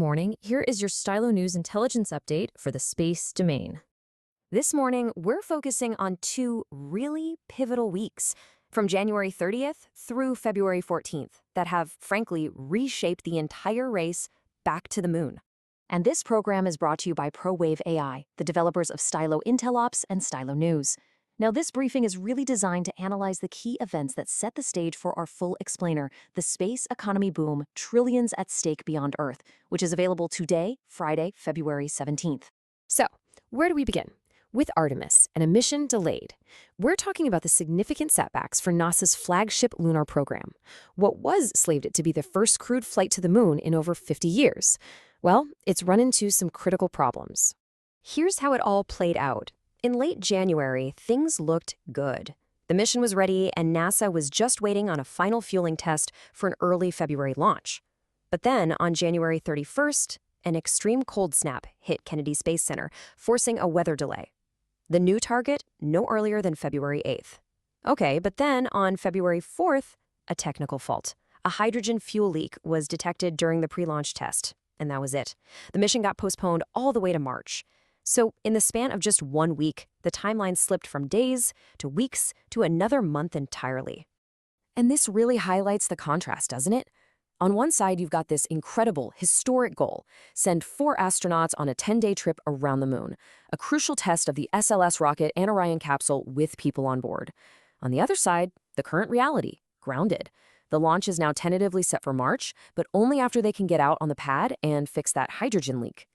morning. Here is your Stylo News intelligence update for the space domain. This morning, we're focusing on two really pivotal weeks from January 30th through February 14th that have, frankly, reshaped the entire race back to the moon. And this program is brought to you by ProWave AI, the developers of Stylo IntelOps and Stylo News. Now, this briefing is really designed to analyze the key events that set the stage for our full explainer, the space economy boom, trillions at stake beyond Earth, which is available today, Friday, February 17th. So, where do we begin? With Artemis and a mission delayed. We're talking about the significant setbacks for NASA's flagship lunar program, what was slated to be the first crewed flight to the moon in over 50 years. Well, it's run into some critical problems. Here's how it all played out. In late January, things looked good. The mission was ready, and NASA was just waiting on a final fueling test for an early February launch. But then, on January 31st, an extreme cold snap hit Kennedy Space Center, forcing a weather delay. The new target, no earlier than February 8th. Okay, but then, on February 4th, a technical fault. A hydrogen fuel leak was detected during the pre-launch test, and that was it. The mission got postponed all the way to March. So, in the span of just 1 week, the timeline slipped from days to weeks to another month entirely. And this really highlights the contrast, doesn't it? On one side, you've got this incredible, historic goal: send 4 astronauts on a 10-day trip around the moon, a crucial test of the SLS rocket and Orion capsule with people on board. On the other side, the current reality: grounded. The launch is now tentatively set for March, but only after they can get out on the pad and fix that hydrogen leak.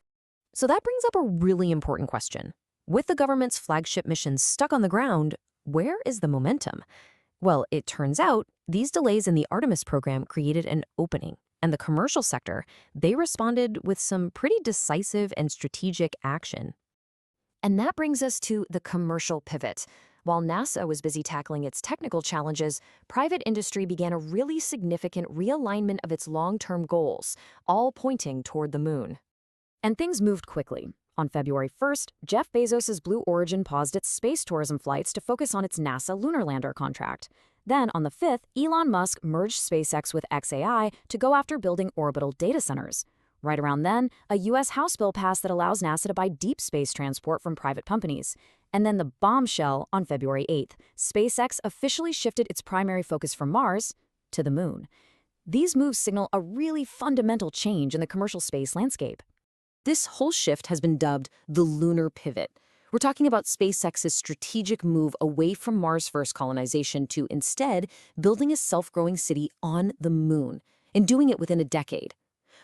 So that brings up a really important question. With the government's flagship mission stuck on the ground, where is the momentum? Well, it turns out these delays in the Artemis program created an opening, and the commercial sector, they responded with some pretty decisive and strategic action. And that brings us to the commercial pivot. While NASA was busy tackling its technical challenges, private industry began a really significant realignment of its long-term goals, all pointing toward the moon. And things moved quickly. On February 1st, Jeff Bezos' Blue Origin paused its space tourism flights to focus on its NASA lunar lander contract. Then, on the 5th, Elon Musk merged SpaceX with xAI to go after building orbital data centers. Right around then, a U.S. House bill passed that allows NASA to buy deep space transport from private companies. And then the bombshell on February 8th, SpaceX officially shifted its primary focus from Mars to the moon. These moves signal a really fundamental change in the commercial space landscape. This whole shift has been dubbed the lunar pivot. We're talking about SpaceX's strategic move away from Mars first colonization to instead building a self-growing city on the moon, and doing it within a decade.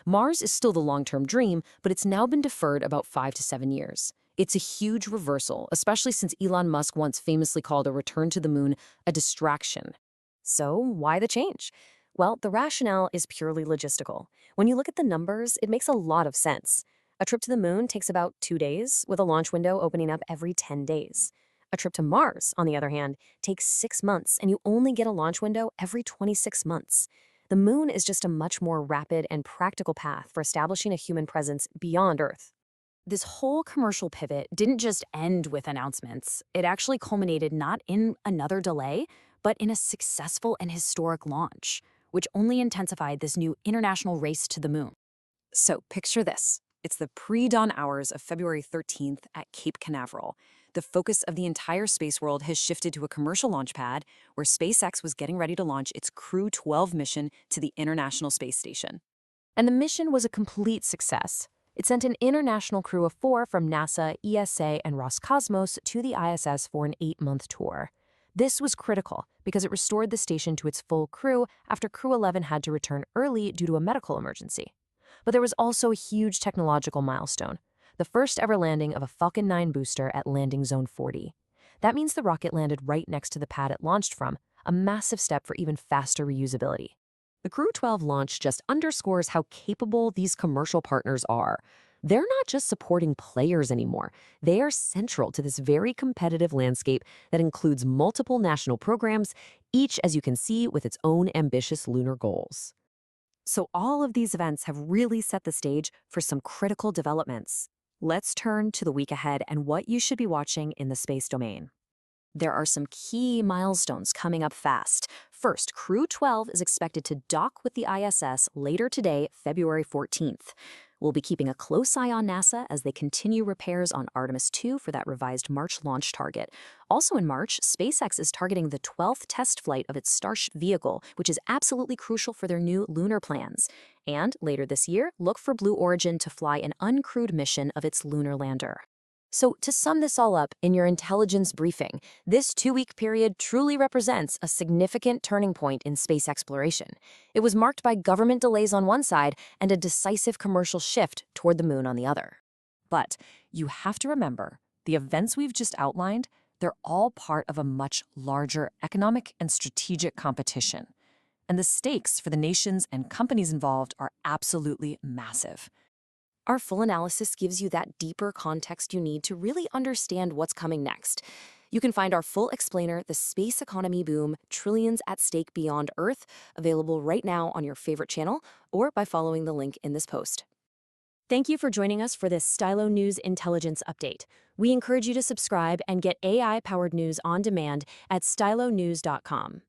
Mars is still the long-term dream, but it's now been deferred about 5 to 7 years. It's a huge reversal, especially since Elon Musk once famously called a return to the moon a distraction. So why the change? Well, the rationale is purely logistical. When you look at the numbers, it makes a lot of sense. A trip to the moon takes about 2 days, with a launch window opening up every 10 days. A trip to Mars, on the other hand, takes 6 months, and you only get a launch window every 26 months. The moon is just a much more rapid and practical path for establishing a human presence beyond Earth. This whole commercial pivot didn't just end with announcements. It actually culminated not in another delay, but in a successful and historic launch, which only intensified this new international race to the moon. So picture this. It's the pre-dawn hours of February 13th at Cape Canaveral. The focus of the entire space world has shifted to a commercial launch pad where SpaceX was getting ready to launch its Crew 12 mission to the International Space Station. And the mission was a complete success. It sent an international crew of 4 from NASA, ESA, and Roscosmos to the ISS for an 8-month tour. This was critical because it restored the station to its full crew after Crew 11 had to return early due to a medical emergency. But there was also a huge technological milestone: the first ever landing of a Falcon 9 booster at landing zone 40. That means the rocket landed right next to the pad it launched from, a massive step for even faster reusability. The Crew 12 launch just underscores how capable these commercial partners are. They're not just supporting players anymore. They are central to this very competitive landscape that includes multiple national programs, each, as you can see, with its own ambitious lunar goals. So all of these events have really set the stage for some critical developments. Let's turn to the week ahead and what you should be watching in the space domain. There are some key milestones coming up fast. First, Crew 12 is expected to dock with the ISS later today, February 14th. We'll be keeping a close eye on NASA as they continue repairs on Artemis 2 for that revised March launch target. Also in March, SpaceX is targeting the 12th test flight of its Starship vehicle, which is absolutely crucial for their new lunar plans. And later this year, look for Blue Origin to fly an uncrewed mission of its lunar lander. So, to sum this all up in your intelligence briefing, this 2-week period truly represents a significant turning point in space exploration. It was marked by government delays on one side and a decisive commercial shift toward the moon on the other. But you have to remember, the events we've just outlined, they're all part of a much larger economic and strategic competition. And the stakes for the nations and companies involved are absolutely massive. Our full analysis gives you that deeper context you need to really understand what's coming next. You can find our full explainer, The Space Economy Boom, Trillions at Stake Beyond Earth, available right now on your favorite channel or by following the link in this post. Thank you for joining us for this Stylo News Intelligence Update. We encourage you to subscribe and get AI-powered news on demand at stylonews.com.